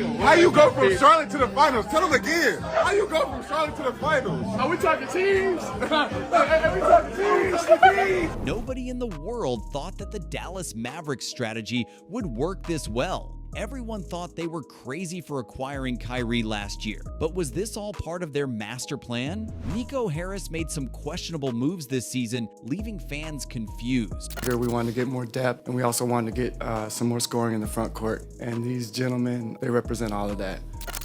How you go from Charlotte to the finals? Tell them again. How you go from Charlotte to the finals? Are we talking teams? Are we talking teams? Nobody in the world thought that the Dallas Mavericks strategy would work this well. Everyone thought they were crazy for acquiring Kyrie last year. But was this all part of their master plan? Nico Harris made some questionable moves this season, leaving fans confused. Here we wanted to get more depth, and we also wanted to get some more scoring in the front court. And these gentlemen, they represent all of that.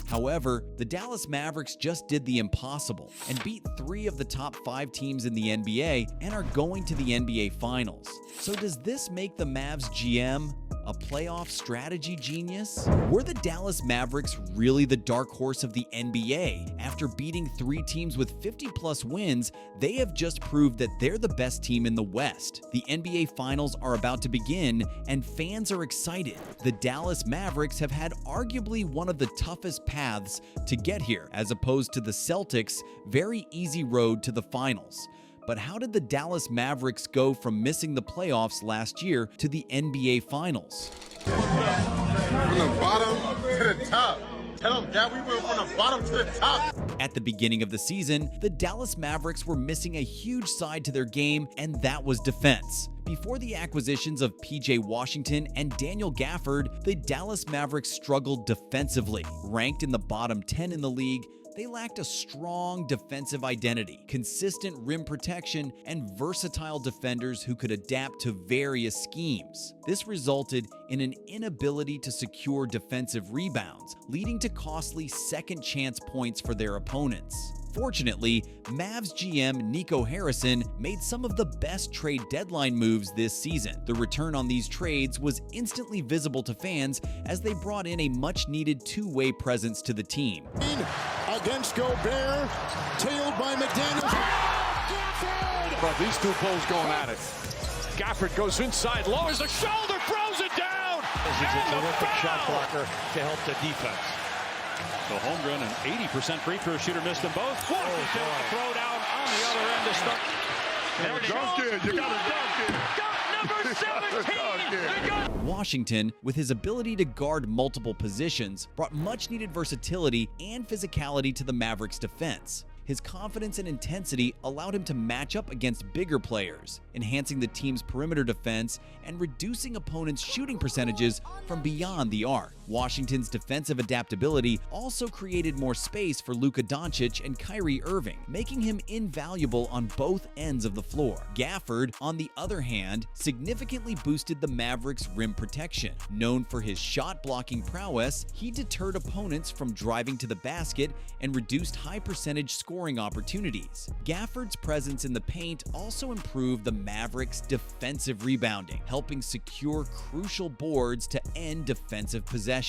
However, the Dallas Mavericks just did the impossible and beat 3 of the top 5 teams in the NBA and are going to the NBA Finals. So does this make the Mavs GM a playoff strategy genius? Were the Dallas Mavericks really the dark horse of the NBA? After beating 3 teams with 50-plus wins, they have just proved that they're the best team in the West. The NBA Finals are about to begin, and fans are excited. The Dallas Mavericks have had arguably one of the toughest paths to get here, as opposed to the Celtics' very easy road to the finals. But how did the Dallas Mavericks go from missing the playoffs last year to the NBA Finals? From the bottom to the top. Tell them that we went from the bottom to the top. At the beginning of the season, the Dallas Mavericks were missing a huge side to their game, and that was defense. Before the acquisitions of PJ Washington and Daniel Gafford, the Dallas Mavericks struggled defensively. Ranked in the bottom 10 in the league, they lacked a strong defensive identity, consistent rim protection, and versatile defenders who could adapt to various schemes. This resulted in an inability to secure defensive rebounds, leading to costly second-chance points for their opponents. Fortunately, Mavs GM Nico Harrison made some of the best trade deadline moves this season. The return on these trades was instantly visible to fans as they brought in a much-needed two-way presence to the team. Against Gobert, tailed by McDaniels. But these two bulls going at it. Gafford goes inside, lowers the shoulder, throws it down. This is a terrific shot blocker to help the defense. So Holmgren, an 80% free throw shooter, missed them both. Washington throw down on the other end to start. You got Number 17. Washington, with his ability to guard multiple positions, brought much-needed versatility and physicality to the Mavericks' defense. His confidence and intensity allowed him to match up against bigger players, enhancing the team's perimeter defense and reducing opponents' shooting percentages from beyond the arc. Washington's defensive adaptability also created more space for Luka Doncic and Kyrie Irving, making him invaluable on both ends of the floor. Gafford, on the other hand, significantly boosted the Mavericks' rim protection. Known for his shot-blocking prowess, he deterred opponents from driving to the basket and reduced high-percentage scoring opportunities. Gafford's presence in the paint also improved the Mavericks' defensive rebounding, helping secure crucial boards to end defensive possessions.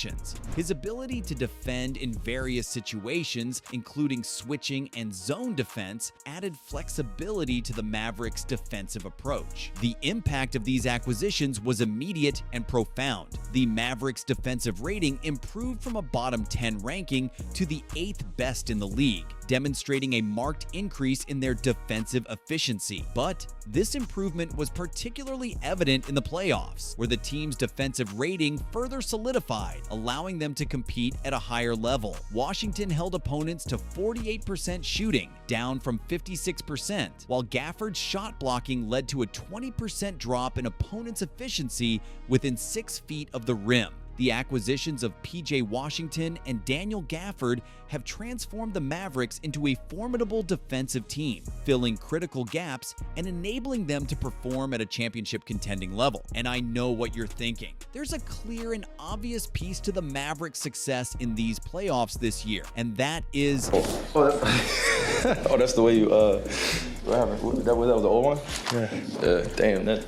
His ability to defend in various situations, including switching and zone defense, added flexibility to the Mavericks' defensive approach. The impact of these acquisitions was immediate and profound. The Mavericks' defensive rating improved from a bottom 10 ranking to the 8th best in the league, demonstrating a marked increase in their defensive efficiency. But this improvement was particularly evident in the playoffs, where the team's defensive rating further solidified, allowing them to compete at a higher level. Washington held opponents to 48% shooting, down from 56%, while Gafford's shot blocking led to a 20% drop in opponents' efficiency within 6 feet of the rim. The acquisitions of PJ Washington and Daniel Gafford have transformed the Mavericks into a formidable defensive team, filling critical gaps and enabling them to perform at a championship contending level. And I know what you're thinking. There's a clear and obvious piece to the Mavericks' success in these playoffs this year, and that is... Oh, that's the way you, what happened? That was the old one? Yeah. Damn, that...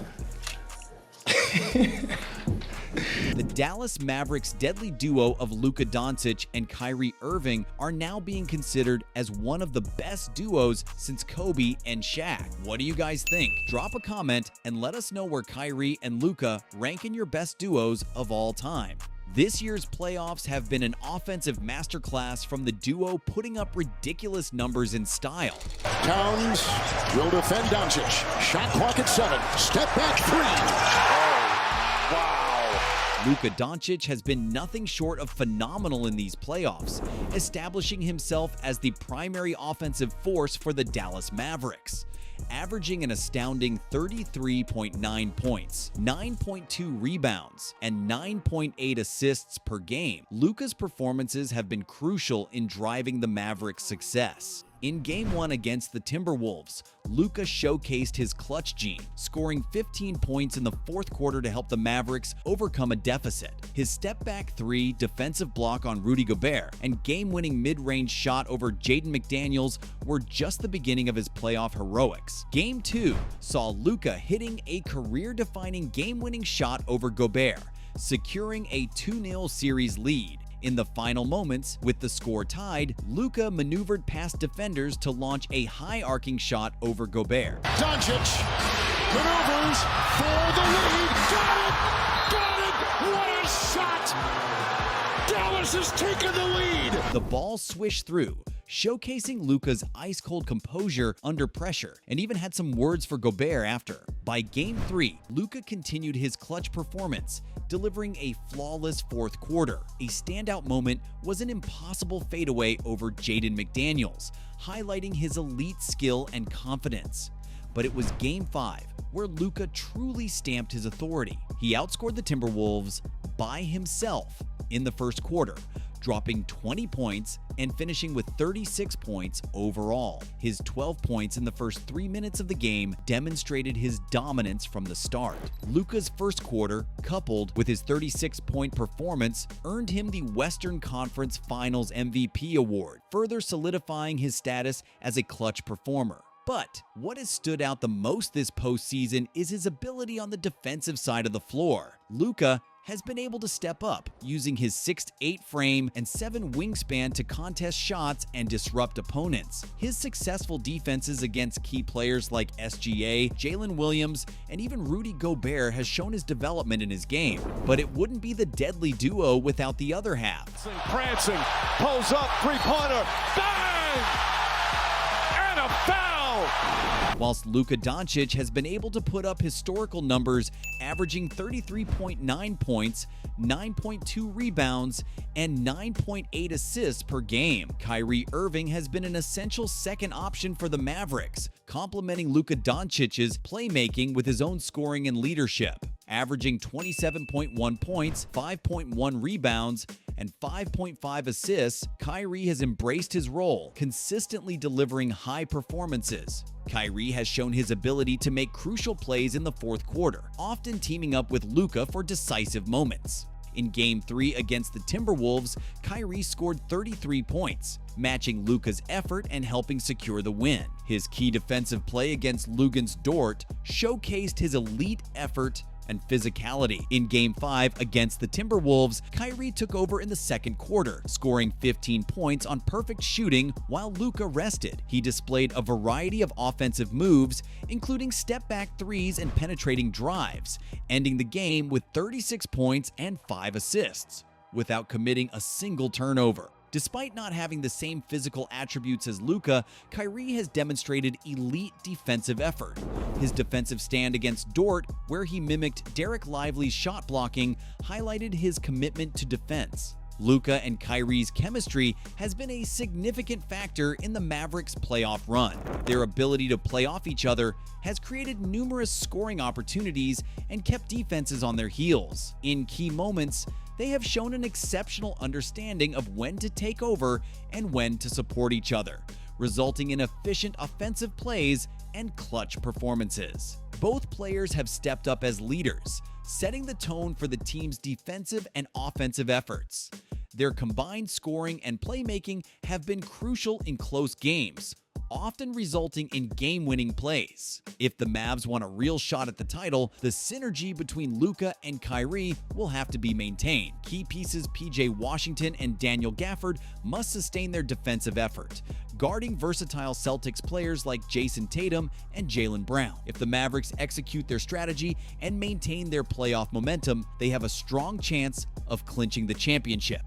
The Dallas Mavericks' deadly duo of Luka Doncic and Kyrie Irving are now being considered as one of the best duos since Kobe and Shaq. What do you guys think? Drop a comment and let us know where Kyrie and Luka rank in your best duos of all time. This year's playoffs have been an offensive masterclass from the duo, putting up ridiculous numbers in style. Towns will defend Doncic. Shot clock at 7. Step back 3. Wow. Luka Doncic has been nothing short of phenomenal in these playoffs, establishing himself as the primary offensive force for the Dallas Mavericks. Averaging an astounding 33.9 points, 9.2 rebounds, and 9.8 assists per game, Luka's performances have been crucial in driving the Mavericks' success. In Game 1 against the Timberwolves, Luka showcased his clutch gene, scoring 15 points in the fourth quarter to help the Mavericks overcome a deficit. His step-back three, defensive block on Rudy Gobert, and game-winning mid-range shot over Jaden McDaniels were just the beginning of his playoff heroics. Game 2 saw Luka hitting a career-defining game-winning shot over Gobert, securing a 2-0 series lead. In the final moments, with the score tied, Luka maneuvered past defenders to launch a high-arcing shot over Gobert. Doncic maneuvers for the lead. Got it! Got it! What a shot! Dallas has taken the lead! The ball swished through, showcasing Luka's ice-cold composure under pressure, and even had some words for Gobert after. By Game 3, Luka continued his clutch performance, delivering a flawless fourth quarter. A standout moment was an impossible fadeaway over Jaden McDaniels, highlighting his elite skill and confidence. But it was Game 5 where Luka truly stamped his authority. He outscored the Timberwolves by himself in the first quarter, dropping 20 points and finishing with 36 points overall. His 12 points in the first 3 minutes of the game demonstrated his dominance from the start. Luka's first quarter, coupled with his 36-point performance, earned him the Western Conference Finals MVP award, further solidifying his status as a clutch performer. But what has stood out the most this postseason is his ability on the defensive side of the floor. Luka has been able to step up, using his 6'8" frame and 7 wingspan to contest shots and disrupt opponents. His successful defenses against key players like SGA, Jalen Williams, and even Rudy Gobert has shown his development in his game. But it wouldn't be the deadly duo without the other half. Prancing, pulls up, three-pointer, bang! And a foul! Whilst Luka Doncic has been able to put up historical numbers, averaging 33.9 points, 9.2 rebounds, and 9.8 assists per game, Kyrie Irving has been an essential second option for the Mavericks, complementing Luka Doncic's playmaking with his own scoring and leadership. Averaging 27.1 points, 5.1 rebounds, and 5.5 assists, Kyrie has embraced his role, consistently delivering high performances. Kyrie has shown his ability to make crucial plays in the fourth quarter, often teaming up with Luka for decisive moments. In Game 3 against the Timberwolves, Kyrie scored 33 points, matching Luka's effort and helping secure the win. His key defensive play against Luguentz Dort showcased his elite effort and physicality. In Game 5 against the Timberwolves, Kyrie took over in the second quarter, scoring 15 points on perfect shooting while Luka rested. He displayed a variety of offensive moves, including step-back threes and penetrating drives, ending the game with 36 points and 5 assists, without committing a single turnover. Despite not having the same physical attributes as Luka, Kyrie has demonstrated elite defensive effort. His defensive stand against Dort, where he mimicked Derek Lively's shot blocking, highlighted his commitment to defense. Luka and Kyrie's chemistry has been a significant factor in the Mavericks' playoff run. Their ability to play off each other has created numerous scoring opportunities and kept defenses on their heels. In key moments, they have shown an exceptional understanding of when to take over and when to support each other, resulting in efficient offensive plays and clutch performances. Both players have stepped up as leaders, setting the tone for the team's defensive and offensive efforts. Their combined scoring and playmaking have been crucial in close games, often resulting in game-winning plays. If the Mavs want a real shot at the title, the synergy between Luka and Kyrie will have to be maintained. Key pieces PJ Washington and Daniel Gafford must sustain their defensive effort, guarding versatile Celtics players like Jason Tatum and Jaylen Brown. If the Mavericks execute their strategy and maintain their playoff momentum, they have a strong chance of clinching the championship.